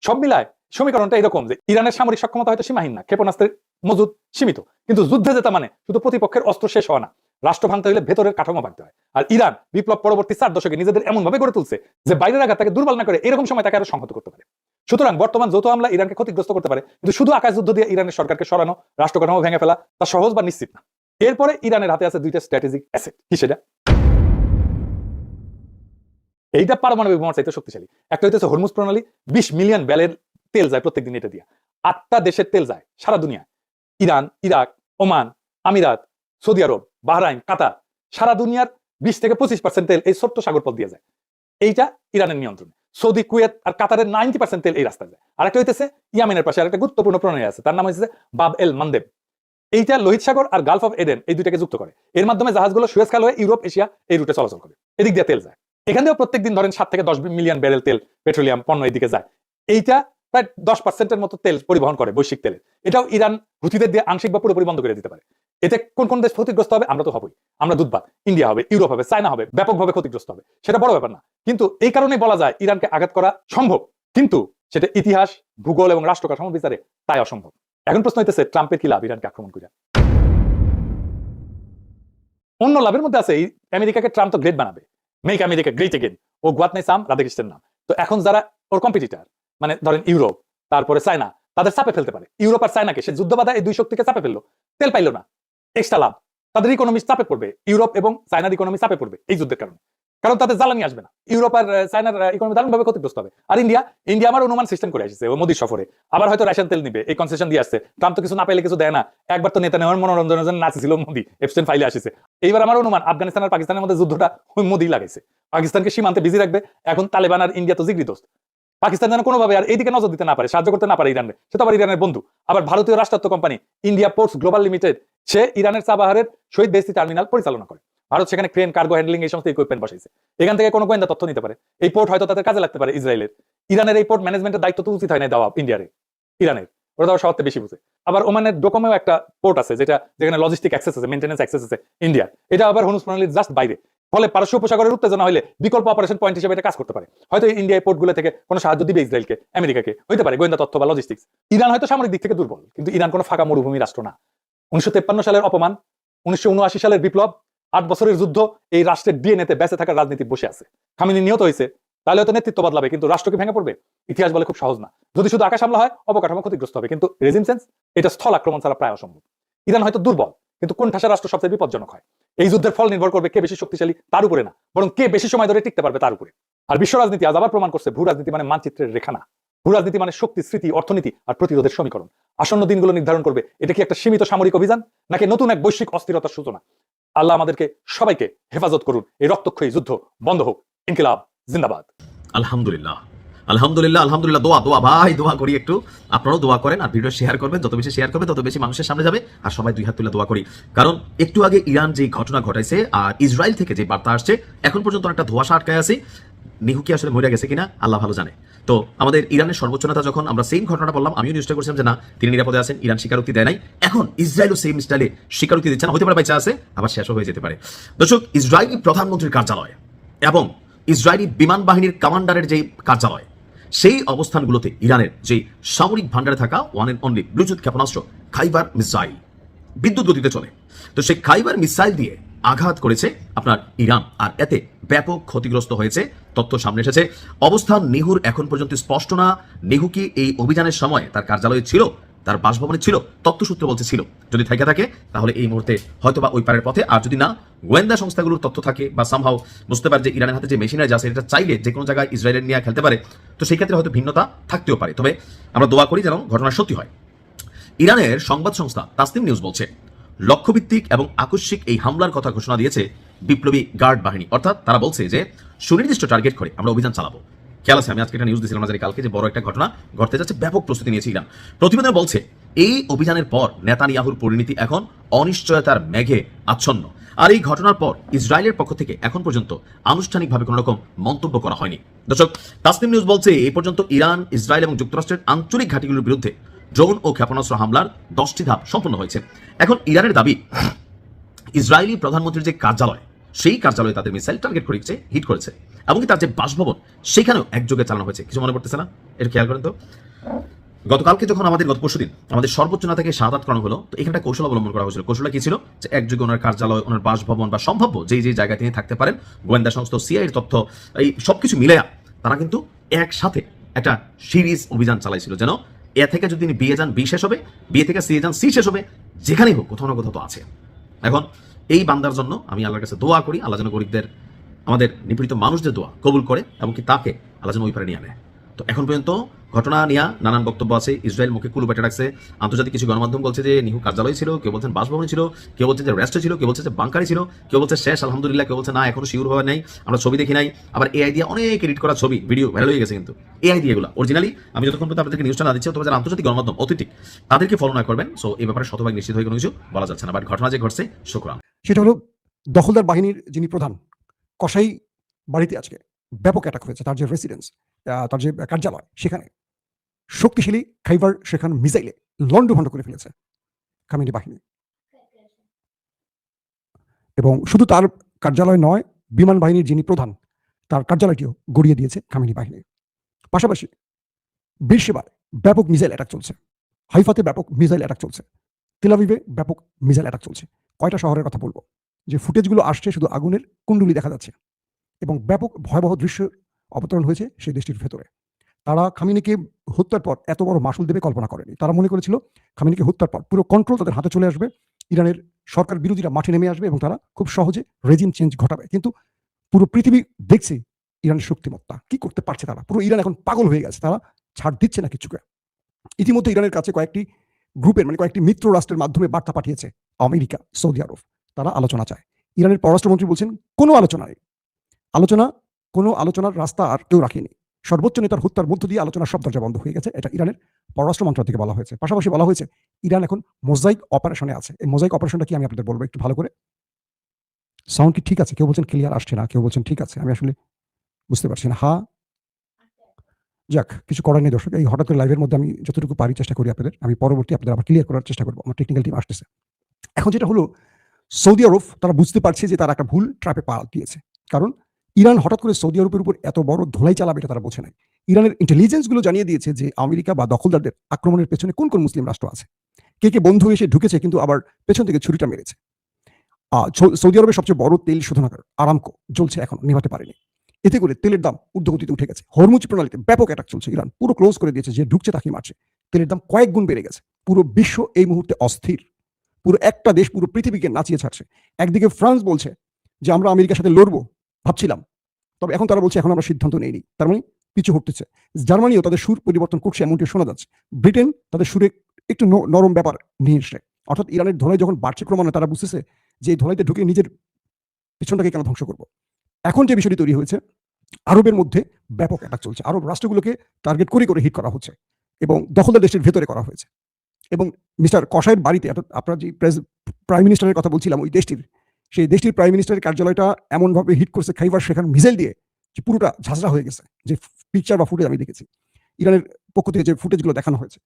সব মিলায় সমীকরণটা এরকম যে ইরানের সামরিক সক্ষমতা হয়তো সীমাহীন না, ক্ষেপণাস্ত্রের মজুদ সীমিত, কিন্তু যুদ্ধে যেটা মানে শুধু প্রতিপক্ষের অস্ত্র শেষ হওয়া না, রাষ্ট্র ভাঙতে হলে ভেতরের কাঠামো ভাঙতে হয়। আর ইরান বিপ্লব পরবর্তী 4 দশকে নিজেদের এমন ভাবে গড়ে তুলছে যে বাইরের আঘাত তাকে দুর্বল না করে এরকম সময় তাকে আরো সংহত করতে পারে। সুতরাং বর্তমান যৌথ হামলা ইরানকে ক্ষতিগ্রস্ত করতে পারে, কিন্তু শুধু আকাশ যুদ্ধ দিয়ে ইরানের সরকারকে সরানো, রাষ্ট্র কাঠামো ভেঙে ফেলা তা সহজ বা নিশ্চিত না। এরপরে ইরানের হাতে আছে 2টা স্ট্র্যাটেজিক অ্যাসেট। কি সেটা? এইটা পারমাণবিক বোমার চাইতে শক্তিশালী। একটা হইতেছে হরমুজ প্রণালী, 20 মিলিয়ন ব্যারেল তেল যায় প্রত্যেকদিন এটা দিয়ে। 8টা দেশের তেল যায় সারা দুনিয়ায়, ইরান, ইরাক, ওমান, আমিরাত, সৌদি আরব, বাহরাইন, কাতার, সারা দুনিয়ার 20 থেকে 25% তেল এই ছোট্ট সাগরপথ দিয়ে যায়। এইটা ইরানের নিয়ন্ত্রণে। সৌদি, কুয়েত আর কাতারের 90% তেল এই রাস্তায় যায়। আরেকটা হইতেছে ইয়ামেনের পাশে আরেকটা গুরুত্বপূর্ণ প্রণালী আছে, তার নাম হচ্ছে বাব এল মানদেব। এইটা লোহিত সাগর আর গালফ অফ এডেন এই দুইটাকে যুক্ত করে। এর মাধ্যমে জাহাজগুলো সুয়েজ খাল হয়ে ইউরোপ, এশিয়া এই রুটে চলাচল করে। এদিক দিয়ে তেল যায়। এখান থেকেও প্রত্যেকদিন ধরেন 7 থেকে 10 মিলিয়ন ব্যারেল তেল, পেট্রোলিয়াম পণ্য এদিকে যায়। এইটা প্রায় 10% মতো তেল পরিবহন করে, বৈশ্বিক তেলের। এটাও ইরান হুতিদের দিয়ে আংশিক বা পুরোপুরি বন্ধ করে দিতে পারে। এতে কোন কোন দেশ ক্ষতিগ্রস্ত হবে? আমরা তো হবই, আমরা দুধবাদ, ইন্ডিয়া হবে, ইউরোপ হবে, চায়না হবে, ব্যাপকভাবে ক্ষতিগ্রস্ত হবে। সেটা বড় ব্যাপার না, কিন্তু এই কারণেই বলা যায় ইরানকে আঘাত করা সম্ভব, কিন্তু সেটা ইতিহাস, ভূগোল এবং রাষ্ট্র কাঠামো বিচারে তাই অসম্ভব। এখন প্রশ্ন হইতেছে ট্রাম্পের কি লাভ ইরানকে আক্রমণ করে? অন্য লাভের মধ্যে আছে আমেরিকাকে ট্রাম্প তো গ্রেট বানাবে, মেক আমেরিকা গ্রেট এগেন। ও গুয়াত নাই সাম রাধাকৃষ্ণের নাম। তো এখন যারা ওর কম্পিটিটর, মানে ধরেন ইউরোপ, তারপরে চায়না, তাদের চাপে ফেলতে পারে। ইউরোপ আর চায়নাকে সে যুদ্ধ বাধা এই দুই শক্তিকে চাপে ফেললো, তেল পাইলো না, এক্সট্রা লাভ, তাদের ইকোনমি চাপে পড়বে, ইউরোপ এবং চায়নার ইকোনমি চাপে পড়বে এই যুদ্ধের কারণে, কারণ তাদের জ্বালানি আসবে না। ইউরোপ আর চায়নার ইকোনমি দারুণভাবে ক্ষতিগ্রস্ত হবে। আর ইন্ডিয়া আমার অনুমান সিস্টেম করে আসছে ও মোদির সফরে, আবার হয়তো রাশিয়ান তেল নিবে, এই কনসেশন দিয়ে আসছে। ট্রাম্প তো কিছু না পেলে কিছু দেয় না। একবার তো নেতা নেওয়ার মনোরঞ্জনের জন্য নাচছিল মোদি, এপস্টেইন ফাইলে আসছে। এইবার আমার অনুমান আফগানিস্তান আর পাকিস্তানের মধ্যে যুদ্ধটা ওই মোদি লাগাইছে, পাকিস্তানকে সীমান্তে বিজি রাখবে। এখন তালেবান আর ইন্ডিয়া তো জিগরি দোস্ত, পাকিস্তান যেন কোনোভাবে আর এইদিকে নজর দিতে না পারে, সাহায্য করতে না পারে ইরানকে, সে তো আবার ইরানের বন্ধু। আবার ভারতীয় রাষ্ট্রায়ত্ত company India ports global limited, সে ইরানের চাবাহারের শহীদ বেহেশতি টার্মিনাল পরিচালনা করে। ভারত সেখানে ক্রেন, কার্গো হ্যান্ডলিং এই সমস্ত ইকুইপমেন্ট বসাইছে। এখান থেকে কোনো গোয়েন্দা তথ্য নিতে পারে। এই পোর্ট হয়তো তাদের কাজে লাগতে পারে ইসরায়েলের। ইরানের এই পোর্ট ম্যানেজমেন্টের দায়িত্ব তো উচিত হয় না দেওয়া ইরানের, ওরা তো সবচেয়ে বেশি বুঝে। আবার ওমানের ডোকোমেও একটা পোর্ট আছে যেখানে লজিস্টিক অ্যাক্সেস আছে, মেইনটেনেন্স অ্যাক্সেস আছে ইন্ডিয়ার। এটা আবার হরমুজ প্রণালীর জাস্ট বাইরে, ফলে পারস্য উপসাগরের উত্তেজনা হলে বিকল্প অপারেশন পয়েন্ট হিসেবে এটা কাজ করতে পারে। হয়তো ইন্ডিয়া পোর্টগুলো থেকে কোনো সাহায্য দিবে ইসরায়েলকে, আমেরিকাকে, হইতে পারে গোয়েন্দা তথ্য বা লজিস্টিক্স। ইরান হয়তো সামরিক দিক থেকে দুর্বল, কিন্তু ইরান কোনো ফাঁকা মরুভূমি রাষ্ট্র না। 1953 সালের অপমান, 1979 সালের বিপ্লব, 8 বছরের যুদ্ধ, এই রাষ্ট্রের ডিএনএতে বেঁচে থাকার রাজনীতি বসে আছে। খামেনি নিহত হয়েছে, তাহলে হয়তো নেতৃত্ব বদলাবে, কিন্তু রাষ্ট্র কি ভেঙে পড়বে? ইতিহাস বলে খুব সহজ না। যদি শুধু আকাশ হামলা হয়, অবকাঠামো ক্ষতিগ্রস্ত হবে, কিন্তু রেজিম চেঞ্জ এটা স্থল আক্রমণ ছাড়া প্রায় অসম্ভব। ইরান হয়তো দুর্বল, কিন্তু কোন ঠাসা রাষ্ট্র সবচেয়ে বিপজ্জনক হয়? এই যুদ্ধের ফল নির্ভর করবে কে বেশি শক্তিশালী তার উপরে না, বরং কে বেশি সময় ধরে টিকতে পারবে তার উপরে। আর বিশ্ব রাজনীতি আজ আবার প্রমাণ করছে ভূ রাজনীতি মানে মানচিত্রের রেখা না, ভূ রাজনীতি মানে শক্তি, স্মৃতি, অর্থনীতি আর প্রতিরোধের সমীকরণ। আসন্ন দিনগুলো নির্ধারণ করবে এটা কি একটা সীমিত সামরিক অভিযান নাকি নতুন এক বৈশ্বিক অস্থিরতার সূচনা। আল্লাহ আমাদেরকে সবাইকে হেফাজত করুন। এই রক্তক্ষয়ী যুদ্ধ বন্ধ হোক। ইনকিলাব জিন্দাবাদ। আলহামদুলিল্লাহ, আলহামদুলিল্লাহ, আলহামদুলিল্লাহ। দোয়া ভাই, দোয়া করি একটু, আপনারাও দোয়া করেন আর ভিডিও শেয়ার করবেন। যত বেশি শেয়ার করবে তত বেশি মানুষের সামনে যাবে, আর সবাই 2 হাত তুলে দোয়া করি। কারণ একটু আগে ইরান যে ঘটনা ঘটাইছে আর ইসরায়েল থেকে যে বার্তা আসছে, এখন পর্যন্ত একটা ধোঁয়াশা আটকায় আছে। নিহু কি আসলে মরে গেছে কিনা আল্লাহ ভালো জানে। তো আমাদের ইরানের সর্বোচ্চ নেতা যখন আমরা সেম ঘটনাটা বললাম, আমিও নিউজটা করছিলাম যে না তিনি নিরাপদে আছেন, ইরান স্বীকারোক্তি দেয় নাই, এখন ইসরায়েলও সেম স্টাইলে স্বীকারোক্তি দিচ্ছে না, হতে পারে বাইচা আছে আবার শেষও হয়ে যেতে পারে। দর্শক, ইসরায়েলি প্রধানমন্ত্রীর কার্যালয় এবং ইসরায়েলি বিমান বাহিনীর কমান্ডারের যে কার্যালয়, সেই অবস্থানগুলোতে ইরানের যে সামরিক ভান্ডারে থাকা ওয়ান এন্ড অনলি ব্লুটুথ ক্ষেপণাস্ত্র খাইবার মিসাইল বিদ্যুৎ গতিতে চলে, তো সেই খাইবার মিসাইল দিয়ে আঘাত করেছে আপনার ইরান, আর এতে ব্যাপক ক্ষতিগ্রস্ত হয়েছে তথ্য সামনে এসেছে। অবস্থান নিহুর এখন পর্যন্ত স্পষ্ট না। নিহু কি এই অভিযানের সময় তার কার্যালয়ে ছিল, তার বাসভবনে ছিল? তথ্যসূত্র বলছে ছিল। যদি থেকে থাকে তাহলে এই মুহূর্তে হয়তোবা ওই পারের পথে, আর যদি না গোয়েন্দা সংস্থাগুলোর তথ্য থাকে বা সামহাও বুঝতে পারে যে ইরানের হাতে যে মেশিনারি আছে এটা চাইলে যে কোনো জায়গায় ইসরায়েলের নিয়ে খেলতে পারে, তো সেই ক্ষেত্রে হয়তো ভিন্নতা থাকতেও পারে। তবে আমরা দোয়া করি যেন ঘটনা সত্যি হয়। ইরানের সংবাদ সংস্থা তাসনিম নিউজ বলছে লক্ষ্যভিত্তিক এবং আকস্মিক এই হামলার কথা ঘোষণা দিয়েছে বিপ্লবী গার্ড বাহিনী, অর্থাৎ তারা বলছে যে সুনির্দিষ্ট টার্গেট করে আমরা অভিযান চালাবো। খেয়াল আছে, আমি আজকে একটা নিউজ দিয়েছিলাম না কালকে, যে বড় একটা ঘটনা ঘটতে যাচ্ছে, ব্যাপক প্রস্তুতি নিয়েছে ইরান। প্রতিবেদন বলছে এই অভিযানের পর নেতানিয়াহুর পরিণতি এখন অনিশ্চয়তার মেঘে আচ্ছন্ন। আর এই ঘটনার পর ইসরায়েলের পক্ষ থেকে এখন পর্যন্ত আনুষ্ঠানিকভাবে কোনো রকম মন্তব্য করা হয়নি। দর্শক, তাসনিম নিউজ বলছে এই পর্যন্ত ইরান, ইসরায়েল এবং যুক্তরাষ্ট্রের আঞ্চলিক ঘাঁটিগুলোর বিরুদ্ধে ড্রোন ও ক্ষেপণাস্ত্র হামলার 10টি ধাপ সম্পন্ন হয়েছে। এখন ইরানের দাবি ইসরায়েলি প্রধানমন্ত্রীর যে কার্যালয়, সেই কার্যালয়ে তাদের মিসাইল টার্গেট করেছে, হিট করেছে, এমনকি তার যে বাসভবন সেখানেও একযোগে চালানো হয়েছে। কিছু মনে পড়তেছে না? এটা খেয়াল করেন তো। গতকালকে যখন গত পরশুদিন আমাদের সর্বোচ্চ না থেকে শাহাদাত করানো হলো, তো এখানটা কৌশল অবলম্বন করা হয়েছিল। কৌশলটা কি ছিল? যে একযোগে ওনার কার্যালয়, ওনার বাসভবন বা সম্ভাব্য যেই জায়গায় তিনি থাকতে পারেন, গোয়েন্দা সংস্থা, সিআইয়ের তথ্য, এই সবকিছু মিলে তারা কিন্তু একসাথে একটা সিরিজ অভিযান চালাইছিল, যেন এ থেকে যদি তিনি বিয়ে যান বি শেষ হবে, বিয়ে থেকে সি যান সি শেষ হবে, যেখানেই হোক কোথাও না কোথাও তো আছে। এখন এই বান্দার জন্য আমি আল্লাহর কাছে দোয়া করি, আল্লাহ যেন গরিবদের, আমাদের নিপীড়িত মানুষদের দোয়া কবুল করে এবং কি তাকে আল্লাহ যেন ওই পারে নিয়ে আনে। তো এখন পর্যন্ত ঘটনা নিয়ে নানান বক্তব্য আছে। ইসরায়েল মুখে কুলু বেটে রাখছে, আন্তর্জাতিক কিছু গণমাধ্যম বলছে যে নিহু কার্যালয় ছিল, কেউ বলছেন বাসভবনে ছিল, কেউ বলছে যে রেস্টে ছিল, কেউ বলছে যে বাংকারে ছিল, কেউ বলছে শেষ আলহামদুলিল্লাহ, কেউ বলছে না এখনো শিওর হওয়া নাই, আমরা ছবি দেখি নাই। আবার এআই দিয়ে অনেক এডিট করা ছবি ভিডিও ভাইরাল হয়ে গেছে, কিন্তু এআই দিয়ে এগুলো অরিজিনালি আমি যতক্ষণ পর্যন্ত আপনাদেরকে নিউজটা না দিচ্ছি, তবে যারা আন্তর্জাতিক গণমাধ্যম অথেন্টিক তাদেরকে ফলো না করবেন। সো এই ব্যাপারে শতভাগ নিশ্চিত হয়ে কোনো কিছু বলা যাচ্ছে না, বাট ঘটনা যে ঘটছে শুকরান। সেটা হলো দখলদার বাহিনীর যিনি প্রধান কসাই বাড়িতে আজকে ব্যাপক অ্যাটাক হয়েছে। তার যে রেসিডেন্স, তার যে কার্যালয়, সেখানে শক্তিশালী খাইবার সেখান মিসাইলে লন্ডভন্ড করে ফেলেছে খামেনি বাহিনী। এবং শুধু তার কার্যালয় নয়, বিমান বাহিনীর যিনি প্রধান তার কার্যালয়টিও গড়িয়ে দিয়েছে খামেনি বাহিনী। পাশাপাশি বেরশেবায় ব্যাপক মিসাইল অ্যাটাক চলছে, হাইফাতে ব্যাপক মিসাইল অ্যাটাক চলছে, তেল আবিবে ব্যাপক মিসাইল অ্যাটাক চলছে। কয়টা শহরের কথা বলবো, যে ফুটেজগুলো আসছে শুধু আগুনের কুণ্ডুলি দেখা যাচ্ছে এবং ব্যাপক ভয়াবহ দৃশ্য অবতরণ হয়েছে সেই দেশটির ভেতরে। তারা খামেনিকে হত্যার পর এত বড় মাসুল দেবে কল্পনা করেনি। তারা মনে করেছিল খামেনিকে হত্যার পর পুরো কন্ট্রোল তাদের হাতে চলে আসবে, ইরানের সরকার বিরোধীরা মাঠে নেমে আসবে এবং তারা খুব সহজে রেজিম চেঞ্জ ঘটাবে। কিন্তু পুরো পৃথিবী দেখছে ইরানের শক্তিমত্তা, কি করতে পারছে তারা। পুরো ইরান এখন পাগল হয়ে গেছে, তারা ছাড় দিচ্ছে না কিছুকে। ইতিমধ্যে ইরানের কাছে কয়েকটি গ্রুপের কয়েকটি মিত্র রাষ্ট্রের মাধ্যমে বার্তা পাঠিয়েছে আমেরিকা, সৌদি আরব। তারা আলোচনা চায়। ইরানের পররাষ্ট্রমন্ত্রী বলছেন কোনো আলোচনা নেই, কোনো আলোচনার রাস্তা আর কেউ রাখেনি। সর্বোচ্চ নেতার হত্যার মধ্য দিয়ে আলোচনার সব দরজা বন্ধ হয়ে গেছে, এটা ইরানের পররাষ্ট্র মন্ত্রণালয় থেকে বলা হয়েছে। পাশাপাশি বলা হয়েছে ইরান এখন মোজাইক অপারেশনে আছে। এই মোজাইক অপারেশনটা কি আমি আপনাদের বলবো একটু ভালো করে। সাউন্ড কি ঠিক আছে? কেউ বলছেন ক্লিয়ার আসছে না, কেউ বলছেন ঠিক আছে, আমি আসলে বুঝতে পারছি না। যাক, কিছু করার নেই দর্শক। এই হঠাৎ করে লাইভের মধ্যে আমি যতটুকু পারি চেষ্টা করি আপনাদের, আমি পরবর্তী আপনাদের আবার ক্লিয়ার করার চেষ্টা করবো। আমার টেকনিক্যাল টিম আসতেছে। এখন যেটা হলো, সৌদি আরব তারা বুঝতে পারছে যে তারা একটা ভুল ট্র্যাপে পা দিয়েছে। কারণ ইরান হঠাৎ করে সৌদি আরবের উপর এত বড় ধোলাই চালাবে এটা তারা বোঝে নাই। ইরানের ইন্টেলিজেন্স গুলো জানিয়ে দিয়েছে যে আমেরিকা বা দখলদারদের আক্রমণের পেছনে কোন কোন মুসলিম রাষ্ট্র আছে, কে কে বন্ধু এসে ঢুকেছে কিন্তু আবার পেছন থেকে ছুরিটা মেরেছে। সৌদি আরবের সবচেয়ে বড় তেল শোধনাগার আরামকো জ্বলছে, এখন নিভাতে পারেনি। এতে করে তেলের দাম ঊর্ধ্বগতিতে উঠে গেছে। হরমুজ প্রণালীতে ব্যাপক অ্যাটাক চলছে, ইরান পুরো ক্লোজ করে দিয়েছে, যে ঢুকছে তাকে মারছে। তেলের দাম কয়েক গুণ বেড়ে গেছে। পুরো বিশ্ব এই মুহূর্তে অস্থির। পুরো একটা দেশ পুরো পৃথিবীকে নাচিয়ে ছাড়ছে। একদিকে ফ্রান্স বলছে যে আমরা আমেরিকার সাথে লড়বো, ভাবছিলাম, তবে এখন তারা বলছে এখন আমরা সিদ্ধান্ত নেইনি, তার মানে পিছু হটতেছে। জার্মানিও তাদের সুর পরিবর্তন করছে, এমনটি শোনা যাচ্ছে। ব্রিটেন তাদের সুরে একটু নরম ব্যাপার নিয়ে এসছে। অর্থাৎ ইরানের ধোলাই যখন বাড়ছে ক্রমান্বয়ে, তারা বুঝতেছে যে এই ধোলাইতে ঢুকে নিজের পিছনটাকে কেন ধ্বংস করবো। এখন যে বিষয়টি তৈরি হয়েছে, আরবের মধ্যে ব্যাপক অ্যাটাক চলছে। আরব রাষ্ট্রগুলোকে টার্গেট করে করে হিট করা হচ্ছে এবং দখলদার দেশের ভেতরে করা হয়েছে। এবং মিস্টার কসাইয়ের বাড়িতে, আপনার যে প্রাইম মিনিস্টারের কথা বলছিলাম, ওই দেশটির, সেই দেশটির প্রাইম মিনিস্টারের কার্যালয়টা এমনভাবে হিট করছে খাইবার সেখান মিসাইল দিয়ে, যে পুরোটা ঝাঁঝরা হয়ে গেছে, যে পিকচার বা ফুটেজ আমি দেখেছি, ইরানের পক্ষ থেকে যে ফুটেজগুলো দেখানো হয়েছে,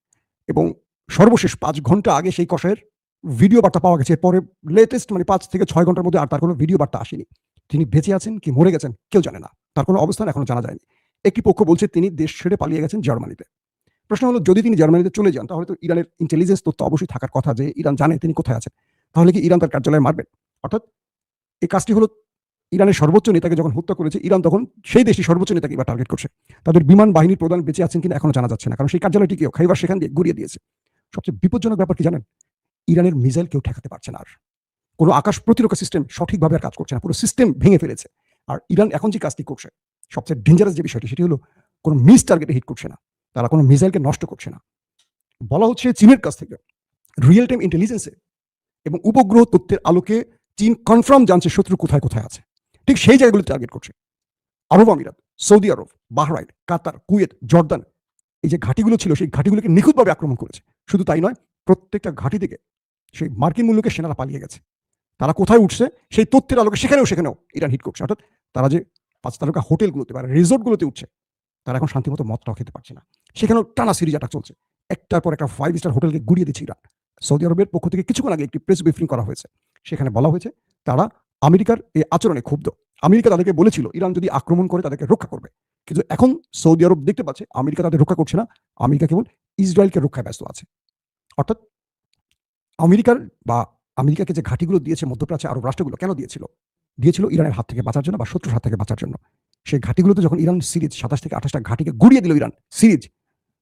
এবং সর্বশেষ 5 ঘন্টা আগে সেই কষায়ের ভিডিও বার্তা পাওয়া গেছে। এরপরে লেটেস্ট মানে 5 থেকে 6 ঘন্টার মধ্যে আর তার কোনো ভিডিও বার্তা আসেনি। তিনি বেঁচে আছেন কি মরে গেছেন কেউ জানে না, তার কোনো অবস্থান এখনো জানা যায়নি। একটি পক্ষ বলছে তিনি দেশ ছেড়ে পালিয়ে গেছেন জার্মানিতে। প্রশ্ন হলো, যদি তিনি জার্মানিতে চলে যান তাহলে তো ইরানের ইন্টেলিজেন্স তথ্য অবশ্যই থাকার কথা যে ইরান জানে তিনি কোথায় আছেন। তাহলে কি ইরান তার কার্যালয়ে মারবেন? অর্থাৎ এই কাজটি হলো ইরানের সর্বোচ্চ নেতাকে যখন হত্যা করেছে, ইরান তখন সেই দেশই সর্বোচ্চ নেতাকে এবার টার্গেট করছে। তাদের বিমান বাহিনীর প্রধান বেঁচে আছেন কিনা এখনো জানা যাচ্ছে না, কারণ সেই কার্যালয়টি কেউ খাইবার সেখান দিয়ে গুড়িয়ে দিয়েছে। সবচেয়ে বিপজ্জনক ব্যাপার কি জানেন? ইরানের মিসাইল কেউ ঠেকাতে পারছে না আর। কোনো আকাশ প্রতিরক্ষা সিস্টেম সঠিকভাবে আর কাজ করছে না, পুরো সিস্টেম ভেঙে ফেলেছে। আর ইরান এখন যে কাজটি করছে, সবচেয়ে ডেঞ্জারাস যে বিষয়টি, সেটি হলো কোনো মিস টার্গেটে হিট করছে না, তারা কোনো মিসাইলকে নষ্ট করছে না। বলা হচ্ছে চীনের কাছ থেকে রিয়েল টাইম ইন্টেলিজেন্সে এবং উপগ্রহ তথ্যের আলোকে চীন কনফার্ম জানছে শত্রু কোথায় কোথায় আছে। ঠিক সেই জায়গাগুলোতে টার্গেট করছে। আরব আমিরাত, সৌদি আরব, বাহরাইন, কাতার, কুয়েত, জর্দান, এই যে ঘাঁটিগুলো ছিল সেই ঘাঁটিগুলোকে নিখুঁতভাবে আক্রমণ করেছে। শুধু তাই নয়, প্রত্যেকটা ঘাঁটি থেকে সেই মার্কিন মূল্যকে সেনারা পালিয়ে গেছে। তারা কোথায় উঠছে সেই তথ্যের আলোকে সেখানেও ইরান হিট করছে। অর্থাৎ তারা যে 5 তারকা হোটেলগুলোতে বা রিসোর্টগুলোতে উঠছে, তারা এখন শান্তিমতো মদটাও খেতে পারছে না। সেখানেও টানা সিরিজ অ্যাটাক চলছে, একটার পর একটা 5 স্টার হোটেলকে গুড়িয়ে দিচ্ছে ইরান। সৌদি আরবের পক্ষ থেকে কিছুক্ষণ আগে একটি প্রেস ব্রিফিং করা হয়েছে, সেখানে বলা হয়েছে তারা আমেরিকার এই আচরণে ক্ষুব্ধ। আমেরিকা তাদেরকে বলেছিল ইরান যদি আক্রমণ করে তাদেরকে রক্ষা করবে, কিন্তু এখন সৌদি আরব দেখতে পাচ্ছে আমেরিকা তাদের রক্ষা করছে না, আমেরিকা কেবল ইসরায়েলকে রক্ষায় ব্যস্ত আছে। অর্থাৎ আমেরিকার বা আমেরিকাকে যে ঘাঁটিগুলো দিয়েছে মধ্যপ্রাচ্যে আরব রাষ্ট্রগুলো, কেন দিয়েছিল? দিয়েছিল ইরানের হাত থেকে বাঁচার জন্য বা শত্রুর হাত থেকে বাঁচার জন্য। সেই ঘাঁটিগুলোতে যখন ইরান সিরিজ 27 থেকে 28টা ঘাঁটিকে গুড়িয়ে দিল ইরান সিরিজ,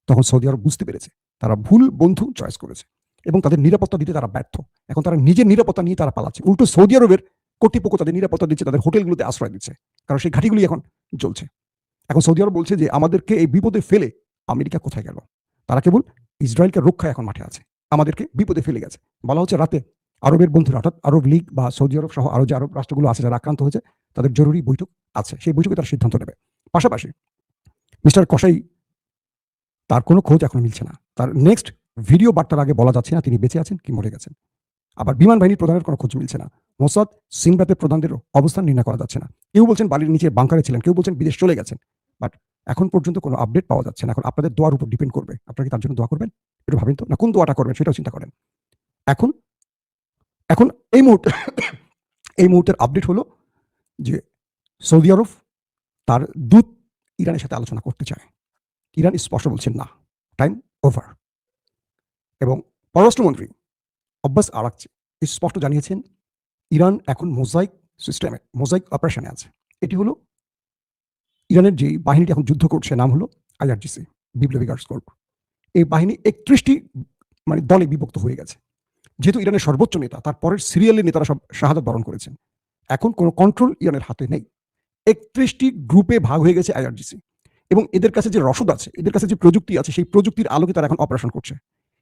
তখন সৌদি আরব বুঝতে পেরেছে তারা ভুল বন্ধু চয়েস করেছে এবং তাদের নিরাপত্তা দিতে তারা ব্যর্থ। এখন তারা নিজের নিরাপত্তা নিয়ে তারা পালাচ্ছে। উল্টো সৌদি আরবের কর্তৃপক্ষ তাদের নিরাপত্তা দিচ্ছে, তাদের হোটেলগুলোতে আশ্রয় দিচ্ছে, কারণ সেই ঘাঁটিগুলি এখন জ্বলছে। এখন সৌদি আরব বলছে যে আমাদেরকে এই বিপদে ফেলে আমেরিকা কোথায় গেল? তারা কেবল ইসরায়েলকে রক্ষায় এখন মাঠে আছে, আমাদেরকে বিপদে ফেলে গেছে। বলা হচ্ছে রাতে আরবের বন্ধুরা অর্থাৎ আরব লীগ বা সৌদি আরব সহ আরো যে আরব রাষ্ট্রগুলো আছে যারা আক্রান্ত হয়েছে, তাদের জরুরি বৈঠক আছে, সেই বৈঠকে তারা সিদ্ধান্ত নেবে। পাশাপাশি মিস্টার কসাই, তার কোনো খোঁজ এখন মিলছে না। তার নেক্সট ভিডিও বার্তার আগে বলা যাচ্ছে না তিনি বেঁচে আছেন কি মরে গেছেন। আবার বিমান বাহিনীর প্রধানের কোনো খোঁজ মিলছে না। মোসাদ, সিনবাতের প্রধানদের অবস্থান নির্ণয় করা যাচ্ছে না। কেউ বলছেন বালির নিচে বাংকারে ছিলেন, কেউ বলছেন বিদেশ চলে গেছেন, বাট এখন পর্যন্ত কোনো আপডেট পাওয়া যাচ্ছে না। এখন আপনাদের দোয়ার উপর ডিপেন্ড করবে, আপনারা কি তার জন্য দোয়া করবেন? একটু ভাবেন তো, না কোন দোয়াটা করবেন সেটাও চিন্তা করেন। এখন এখন এই মুহূর্তের আপডেট হলো যে সৌদি আরব তার দূত ইরানের সাথে আলোচনা করতে চায়। ইরান স্পষ্ট বলছেন না, টাইম ওভার। এবং পররাষ্ট্রমন্ত্রী আব্বাস আরাকচি স্পষ্ট জানিয়েছেন ইরান এখন মোজাইক সিস্টেমে, মোজাইক অপারেশনে আছে। এটি হলো ইরানের যে বাহিনীটি এখন যুদ্ধ করছে, নাম হলো আইআরজিসি, বিপ্লবী গার্ডস কোর্ট। এই বাহিনী 31টি মানে দলে বিভক্ত হয়ে গেছে। যেহেতু ইরানের সর্বোচ্চ নেতা, তার পরের সিরিয়ালের নেতারা সব শাহাদাত বরণ করেছেন। এখন কোনো কন্ট্রোল ইরানের হাতে নেই। 31টি গ্রুপে ভাগ হয়ে গেছে আইআরজিসি, এবং এদের কাছে যে রসদ আছে, এদের কাছে যে প্রযুক্তি আছে, সেই প্রযুক্তির আলোকে তারা এখন অপারেশন করছে।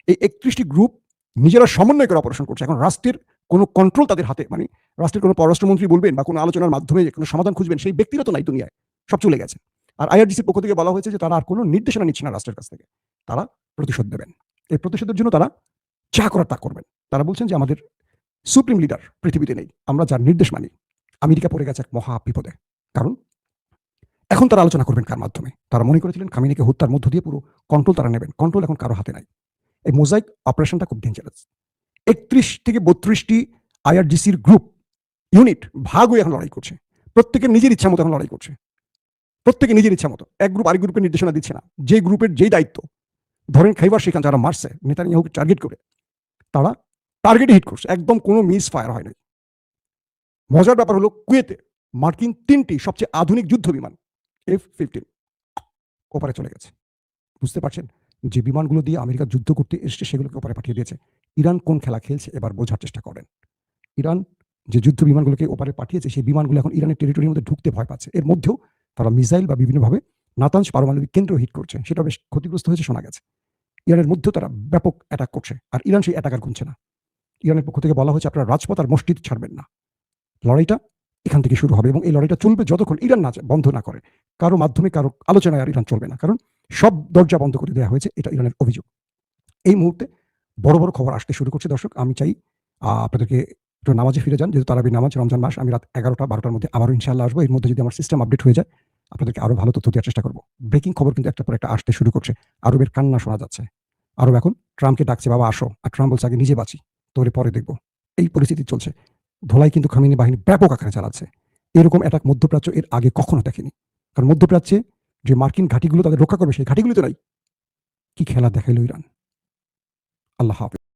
এই 31টি গ্রুপ নিজেরা সমন্বয় করে অপারেশন করছে। এখন রাষ্ট্রের কোনো কন্ট্রোল তাদের হাতে, মানে রাষ্ট্রের কোনো পররাষ্ট্রমন্ত্রী বলবেন বা কোনো আলোচনার মাধ্যমে কোনো সমাধান খুঁজবেন, সেই ব্যক্তিরা তো নাই দুনিয়ায়, সব চলে গেছে। আর আইআরজিসির পক্ষ থেকে বলা হয়েছে যে তারা আর কোনো নির্দেশনা নিচ্ছে না রাষ্ট্রের কাছ থেকে, তারা প্রতিশোধ দেবেন। এই প্রতিশোধের জন্য তারা যা করার তা করবেন। তারা বলছেন যে আমাদের সুপ্রিম লিডার পৃথিবীতে নেই, আমরা যার নির্দেশ মানি। আমেরিকা পড়ে গেছে এক মহা বিপদে, কারণ এখন তারা আলোচনা করবেন কার মাধ্যমে? তারা মনে করেছিলেন খামেনিকে হত্যার মধ্য দিয়ে পুরো কন্ট্রোল তারা নেবেন, কন্ট্রোল এখন কারো হাতে নাই। এই মোজাইক অপারেশনটা খুব ডেঞ্জারাস। 31 থেকে 32টি আইআরজিসির গ্রুপ ইউনিট ভাগ হয়ে এখন লড়াই করছে। প্রত্যেকের নিজের ইচ্ছা মতো এখন লড়াই করছে, প্রত্যেকে নিজের ইচ্ছা মতো। এক গ্রুপ আরেক গ্রুপের নির্দেশনা দিচ্ছে না। যে গ্রুপের যেই দায়িত্ব, ধরেন খাইবার সেখান যারা মারছে নেতানিয়াহুকে টার্গেট করে, তারা টার্গেটে হিট করছে, একদম কোনো মিস ফায়ার হয় নাই। মজার ব্যাপার হলো কুয়েতে মার্কিন 3টি সবচেয়ে আধুনিক যুদ্ধ বিমান F-15 ওপারে চলে গেছে। বুঝতে পারছেন যে বিমানগুলো দিয়ে আমেরিকা যুদ্ধ করতে এসছে সেগুলোকে ওপারে পাঠিয়ে দিয়েছে। ইরান কোন খেলা খেলছে এবার বোঝার চেষ্টা করেন। ইরান যে যুদ্ধ বিমানগুলোকে ওপারে পাঠিয়েছে, সেই বিমানগুলো এখন ইরানের টেরিটরির মধ্যে ঢুকতে ভয় পাচ্ছে। এর মধ্যেও তারা মিসাইল বা বিভিন্নভাবে নাতানজ পারমাণবিক কেন্দ্র হিট করছে, সেটা বেশ ক্ষতিগ্রস্ত হয়েছে শোনা গেছে। ইরানের মধ্যেও তারা ব্যাপক অ্যাটাক করছে, আর ইরান সেই অ্যাটাকার গুনছে না। ইরানের পক্ষ থেকে বলা হয়েছে আপনারা রাজপথ আর মসজিদ ছাড়বেন না। লড়াইটা এখান থেকে শুরু হবে এবং এই লড়াইটা চলবে যতক্ষণ ইরান বন্ধ না করে। কারো মাধ্যমে কারো আলোচনায় আর ইরান চলবে না, কারণ সব দরজা বন্ধ করে দেওয়া হয়েছে, এটা ইরানের অভিযোগ। এই মুহূর্তে বড় বড় খবর আসতে শুরু করছে। দর্শক, আমি চাই আপনাদেরকে একটু নামাজে ফিরে যান, যেহেতু তারাবির নামাজ, রমজান মাস। আমি রাত 11টা 12টার মধ্যে আবারও ইনশাআল্লাহ আসবো। এর মধ্যে যদি আমার সিস্টেম আপডেট হয়ে যায় আপনাদেরকে আরো ভালো তথ্য দেওয়ার চেষ্টা করব। ব্রেকিং খবর কিন্তু একটা পর একটা আসতে শুরু করছে। আরবের কান্না শোনা যাচ্ছে। আরব এখন ট্রাম্পকে ডাকছে, বাবা আসো, আর ট্রাম্প বলছে আগে নিজে বাঁচি, তোরে পরে দেখবো। এই পরিস্থিতি চলছে। ধোলাই কিন্তু খামেনি বাহিনী ব্যাপক আকারে চালাচ্ছে। এরকম অ্যাটাক মধ্যপ্রাচ্য এর আগে কখনো দেখেনি। কারণ মধ্যপ্রাচ্যে যে মার্কিন ঘাঁটিগুলো তাদের রক্ষা করবে সেই ঘাঁটিগুলি তো নাই। কি খেলা দেখাইলো ইরান। আল্লাহ হাফেজ।